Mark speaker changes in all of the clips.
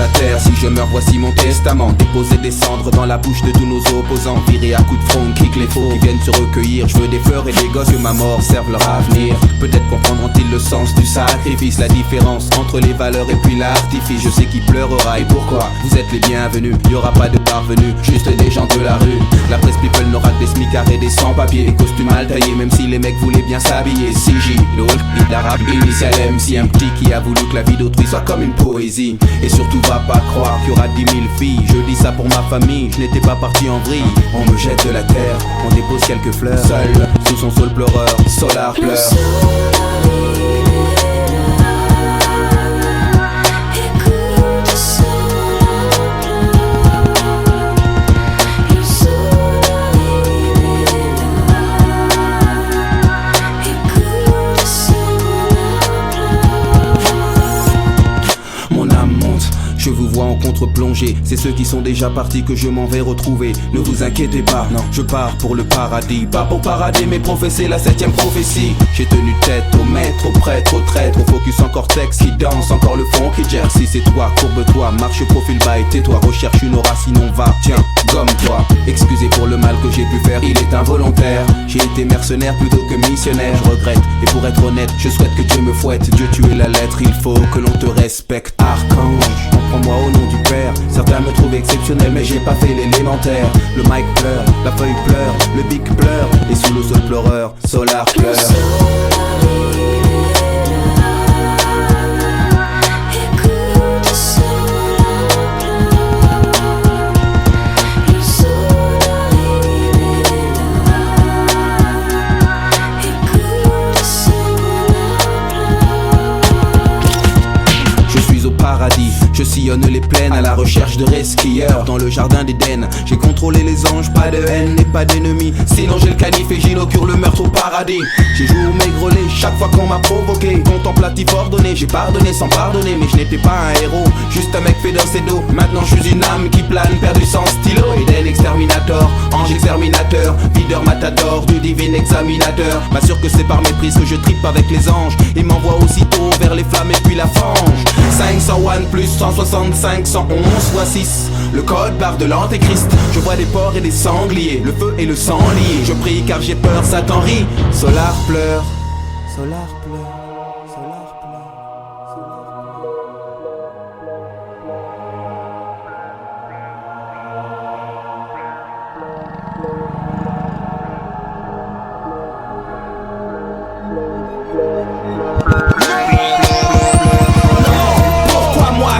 Speaker 1: la terre. Si je meurs, voici mon testament. Déposer des cendres dans la bouche de tous nos opposants. Virer à coups de front, kick les faux qui viennent se recueillir. Je veux des fleurs et des gosses, que ma mort serve leur avenir. Peut-être comprendront-ils le sens du sacrifice, la différence entre les valeurs et puis l'artifice. Je sais qui pleurera et pourquoi. Vous êtes les bienvenus, y aura pas de parvenus, juste des gens de la rue. La presse people n'aura que des smicards et des sans-papiers, des costumes mal taillés, même si les mecs voulaient bien s'habiller. CJ, le Hulk, d'arabe, initial MC, un petit qui a voulu que la vie d'autrui soit comme une poésie. Et surtout va pas croire qu'il y aura 10 000 filles. Je dis ça pour ma famille, je n'étais pas parti en vrille. On me jette de la terre, on dépose quelques fleurs. Seul, sous son sol pleureur, Solar pleure. Je vous vois en contre-plongée, c'est ceux qui sont déjà partis que je m'en vais retrouver. Ne vous inquiétez pas, non, je pars pour le paradis. Pas pour parader mais professer la 7ème prophétie. J'ai tenu tête au maître, au prêtre, au traître, au focus en cortex qui danse, encore le fond qui gère. Si c'est toi, courbe-toi, marche profil bas et tais-toi. Recherche une aura sinon va, tiens, gomme-toi. Excusez pour le mal que j'ai pu faire, il est involontaire. J'ai été mercenaire plutôt que missionnaire, je regrette. Et pour être honnête, je souhaite que Dieu me fouette. Dieu tu es la lettre, il faut que l'on te respecte. Archange, prends-moi au nom du Père. Certains me trouvent exceptionnel mais j'ai pas fait l'élémentaire. Le mic pleure, la feuille pleure, le bic pleure. Et sous le sol pleureur, Solar pleure. Paradis, je sillonne les plaines à la recherche de resquilleurs. Dans le jardin d'Éden, j'ai contrôlé les anges, pas de haine et pas d'ennemis. Sinon j'ai le canif et j'inaugure le meurtre au paradis. J'ai joué au maigrelet chaque fois qu'on m'a provoqué. Contemplatif ordonné, j'ai pardonné sans pardonner. Mais je n'étais pas un héros, juste un mec fait dans ses dos. Maintenant je suis une âme qui plane, perdu sans stylo. Eden exterminator, ange exterminateur, videur matador du divin examinateur. M'assure que c'est par méprise que je tripe avec les anges. Et m'envoie aussitôt vers les flammes et puis la fange. 501 plus 165 111 fois 6. Le code barre de l'antéchrist. Je vois des porcs et des sangliers, le feu et le sang liés. Je prie car j'ai peur, Satan rit. Solar pleure, Solar pleure, Solar pleure, Solar pleure.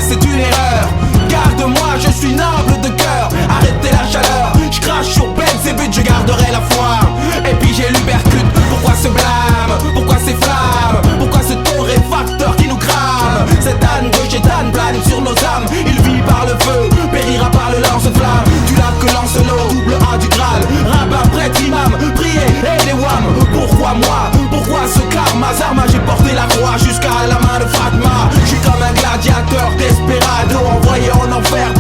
Speaker 2: C'est une erreur, garde-moi, je suis noble de cœur. Arrêtez la chaleur, je crache sur Belzébuth, je garderai la foi. Et puis j'ai l'ubercute, pourquoi ce blâme, pourquoi ces flammes, pourquoi ce torréfacteur qui nous crame. Cette âne de chétane plane sur nos âmes. Il vit par le feu, périra par le lance-flamme. Du lac que lance l'eau, double A du Graal. Rabbin, prêtre, imam, priez et les wham. Pourquoi moi, pourquoi ce karma Zarma, j'ai porté la croix jusqu'à la main de Fatma. Je suis comme un gladiateur desperado, envoyé en enfer